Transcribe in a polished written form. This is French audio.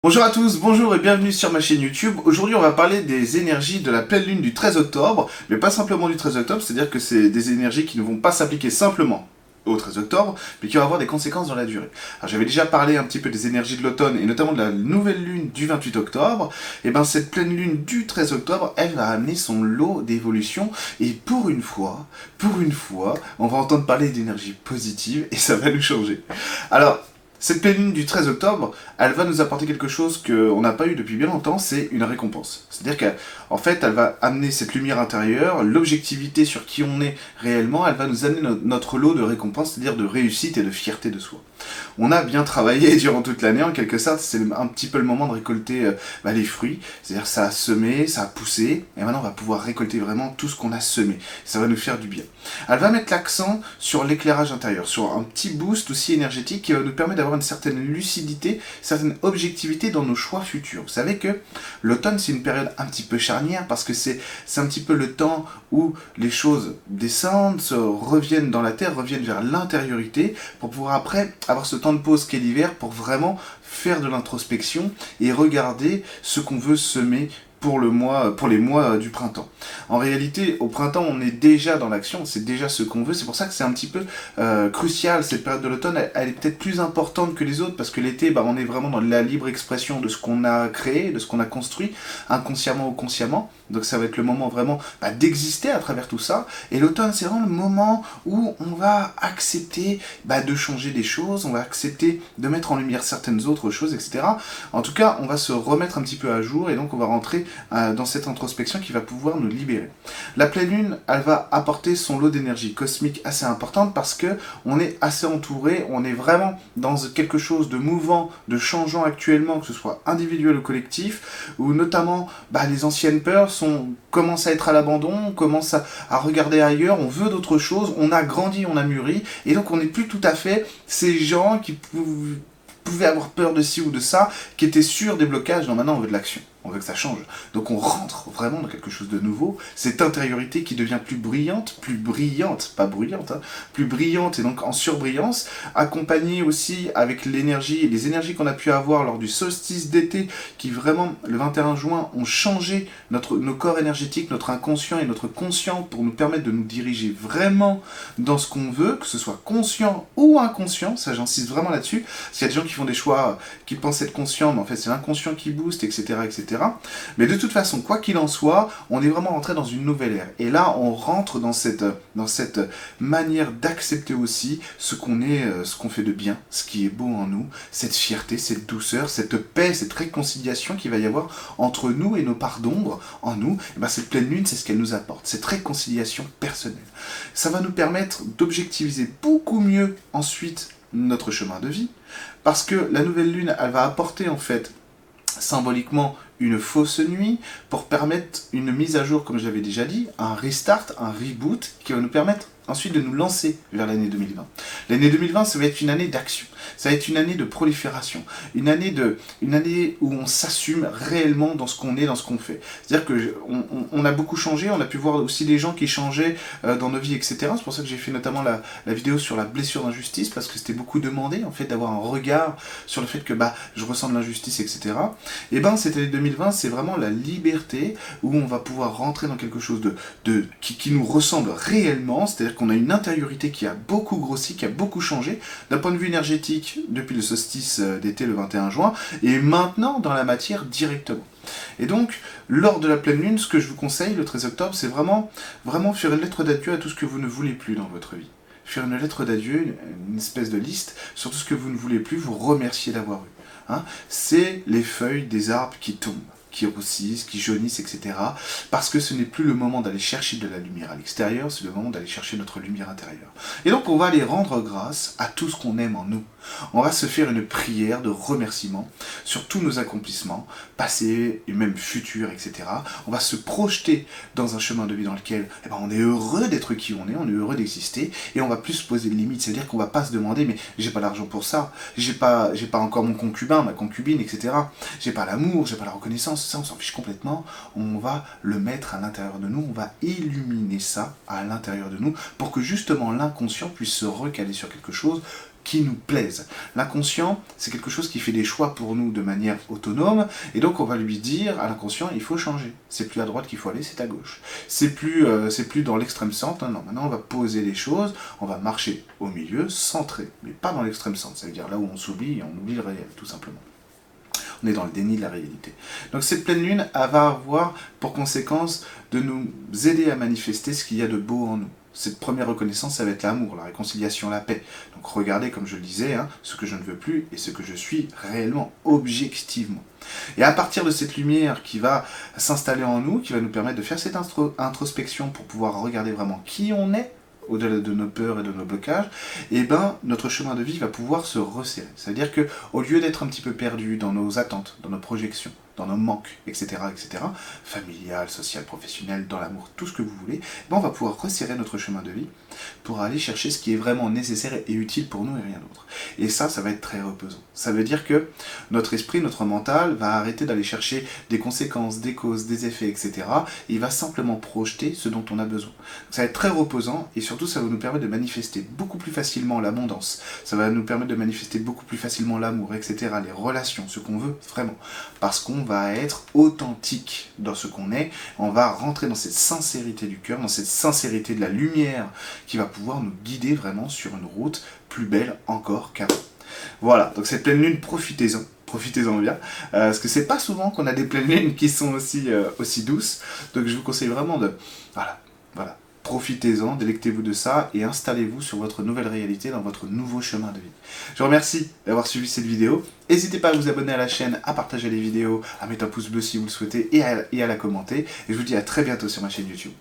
Bonjour à tous, bonjour et bienvenue sur ma chaîne YouTube. Aujourd'hui on va parler des énergies de la pleine lune du 13 octobre, mais pas simplement du 13 octobre, c'est-à-dire que c'est des énergies qui ne vont pas s'appliquer simplement au 13 octobre, mais qui vont avoir des conséquences dans la durée. Alors j'avais déjà parlé un petit peu des énergies de l'automne et notamment de la nouvelle lune du 28 octobre, et bien cette pleine lune du 13 octobre, elle va amener son lot d'évolution et pour une fois, on va entendre parler d'énergie positive et ça va nous changer. Alors, cette pleine lune du 13 octobre, elle va nous apporter quelque chose qu'on n'a pas eu depuis bien longtemps, c'est une récompense. C'est-à-dire qu'en fait, elle va amener cette lumière intérieure, l'objectivité sur qui on est réellement, elle va nous amener notre lot de récompenses, c'est-à-dire de réussite et de fierté de soi. On a bien travaillé durant toute l'année, en quelque sorte, c'est un petit peu le moment de récolter les fruits, c'est-à-dire ça a semé, ça a poussé, et maintenant on va pouvoir récolter vraiment tout ce qu'on a semé. Ça va nous faire du bien. Elle va mettre l'accent sur l'éclairage intérieur, sur un petit boost aussi énergétique qui va nous permettre d'avoir une certaine lucidité, une certaine objectivité dans nos choix futurs. Vous savez que l'automne c'est une période un petit peu charnière parce que c'est un petit peu le temps où les choses descendent, reviennent dans la terre, reviennent vers l'intériorité pour pouvoir après avoir ce temps de pause qu'est l'hiver pour vraiment faire de l'introspection et regarder ce qu'on veut semer pour les mois du printemps. En réalité, au printemps, on est déjà dans l'action, c'est déjà ce qu'on veut. C'est pour ça que c'est un petit peu crucial. Cette période de l'automne, elle est peut-être plus importante que les autres parce que l'été, on est vraiment dans la libre expression de ce qu'on a créé, de ce qu'on a construit, inconsciemment ou consciemment. Donc ça va être le moment vraiment d'exister à travers tout ça. Et l'automne, c'est vraiment le moment où on va accepter de changer des choses, on va accepter de mettre en lumière certaines autres choses, etc. En tout cas, on va se remettre un petit peu à jour et donc on va rentrer dans cette introspection qui va pouvoir nous libérer. La pleine lune, elle va apporter son lot d'énergie cosmique assez importante parce que on est assez entouré, on est vraiment dans quelque chose de mouvant, de changeant actuellement, que ce soit individuel ou collectif, où notamment les anciennes peurs commencent à être à l'abandon, on commence à regarder ailleurs, on veut d'autres choses, on a grandi, on a mûri, et donc on n'est plus tout à fait ces gens qui pouvaient avoir peur de ci ou de ça, qui étaient sûrs des blocages. Non, maintenant on veut de l'action. On veut que ça change. Donc on rentre vraiment dans quelque chose de nouveau. Cette intériorité qui devient plus brillante, pas bruyante, hein, plus brillante et donc en surbrillance, accompagnée aussi avec l'énergie, les énergies qu'on a pu avoir lors du solstice d'été, qui vraiment, le 21 juin, ont changé nos corps énergétiques, notre inconscient et notre conscient pour nous permettre de nous diriger vraiment dans ce qu'on veut, que ce soit conscient ou inconscient, ça j'insiste vraiment là-dessus, parce qu'il y a des gens qui font des choix, qui pensent être conscients, mais en fait c'est l'inconscient qui booste, etc., etc. Mais de toute façon, quoi qu'il en soit, on est vraiment rentré dans une nouvelle ère. Et là, on rentre dans cette manière d'accepter aussi ce qu'on est, ce qu'on fait de bien, ce qui est beau en nous, cette fierté, cette douceur, cette paix, cette réconciliation qu'il va y avoir entre nous et nos parts d'ombre en nous. Et cette pleine lune, c'est ce qu'elle nous apporte, cette réconciliation personnelle. Ça va nous permettre d'objectiviser beaucoup mieux ensuite notre chemin de vie, parce que la nouvelle lune, elle va apporter en fait symboliquement une fausse nuit pour permettre une mise à jour, comme je l'avais déjà dit, un restart, un reboot qui va nous permettre ensuite de nous lancer vers l'année 2020. L'année 2020, ça va être une année d'action, ça va être une année de prolifération, une année où on s'assume réellement dans ce qu'on est, dans ce qu'on fait. C'est-à-dire qu'on a beaucoup changé, on a pu voir aussi des gens qui changeaient dans nos vies, etc. C'est pour ça que j'ai fait notamment la vidéo sur la blessure d'injustice, parce que c'était beaucoup demandé, en fait, d'avoir un regard sur le fait que je ressens de l'injustice, etc. Et cette année 2020, c'est vraiment la liberté, où on va pouvoir rentrer dans quelque chose qui nous ressemble réellement, c'est-à-dire qu'on a une intériorité qui a beaucoup grossi, qui a beaucoup changé, d'un point de vue énergétique, depuis le solstice d'été le 21 juin, et maintenant dans la matière directement. Et donc, lors de la pleine lune, ce que je vous conseille le 13 octobre, c'est vraiment faire une lettre d'adieu à tout ce que vous ne voulez plus dans votre vie. Faire une lettre d'adieu, une espèce de liste sur tout ce que vous ne voulez plus, vous remercier d'avoir eu. Hein, c'est les feuilles des arbres qui tombent, qui roussissent, qui jaunissent, etc. Parce que ce n'est plus le moment d'aller chercher de la lumière à l'extérieur, c'est le moment d'aller chercher notre lumière intérieure. Et donc on va aller rendre grâce à tout ce qu'on aime en nous. On va se faire une prière de remerciement sur tous nos accomplissements, passés et même futurs, etc. On va se projeter dans un chemin de vie dans lequel on est heureux d'être qui on est heureux d'exister, et on va plus se poser de limites, c'est-à-dire qu'on va pas se demander mais j'ai pas l'argent pour ça, j'ai pas encore mon concubin, ma concubine, etc. J'ai pas l'amour, j'ai pas la reconnaissance, ça on s'en fiche complètement, on va le mettre à l'intérieur de nous, on va illuminer ça à l'intérieur de nous pour que justement l'inconscient puisse se recaler sur quelque chose qui nous plaisent. L'inconscient, c'est quelque chose qui fait des choix pour nous de manière autonome, et donc on va lui dire à l'inconscient, il faut changer. C'est plus à droite qu'il faut aller, c'est à gauche. C'est plus dans l'extrême centre, non, maintenant on va poser les choses, on va marcher au milieu, centré, mais pas dans l'extrême centre, ça veut dire là où on s'oublie, on oublie le réel, tout simplement. On est dans le déni de la réalité. Donc cette pleine lune, elle va avoir pour conséquence de nous aider à manifester ce qu'il y a de beau en nous. Cette première reconnaissance, ça va être l'amour, la réconciliation, la paix. Donc regardez, comme je le disais, ce que je ne veux plus et ce que je suis réellement, objectivement. Et à partir de cette lumière qui va s'installer en nous, qui va nous permettre de faire cette introspection pour pouvoir regarder vraiment qui on est, au-delà de nos peurs et de nos blocages, et ben notre chemin de vie va pouvoir se resserrer. C'est-à-dire que au lieu d'être un petit peu perdu dans nos attentes, dans nos projections, dans nos manques, etc., familial, social, professionnel, dans l'amour, tout ce que vous voulez, ben on va pouvoir resserrer notre chemin de vie pour aller chercher ce qui est vraiment nécessaire et utile pour nous et rien d'autre. Et ça va être très reposant. Ça veut dire que notre esprit, notre mental va arrêter d'aller chercher des conséquences, des causes, des effets, etc. Et il va simplement projeter ce dont on a besoin. Ça va être très reposant et surtout ça va nous permettre de manifester beaucoup plus facilement l'abondance. Ça va nous permettre de manifester beaucoup plus facilement l'amour, etc. Les relations, ce qu'on veut vraiment. Parce qu'on va être authentique dans ce qu'on est. On va rentrer dans cette sincérité du cœur, dans cette sincérité de la lumière qui va pouvoir nous guider vraiment sur une route plus belle encore qu'avant. Voilà, donc cette pleine lune, profitez-en. Profitez-en bien, parce que c'est pas souvent qu'on a des pleines lunes qui sont aussi douces, donc je vous conseille vraiment de... Voilà. Profitez-en, délectez-vous de ça et installez-vous sur votre nouvelle réalité, dans votre nouveau chemin de vie. Je vous remercie d'avoir suivi cette vidéo. N'hésitez pas à vous abonner à la chaîne, à partager les vidéos, à mettre un pouce bleu si vous le souhaitez et à la commenter. Et je vous dis à très bientôt sur ma chaîne YouTube.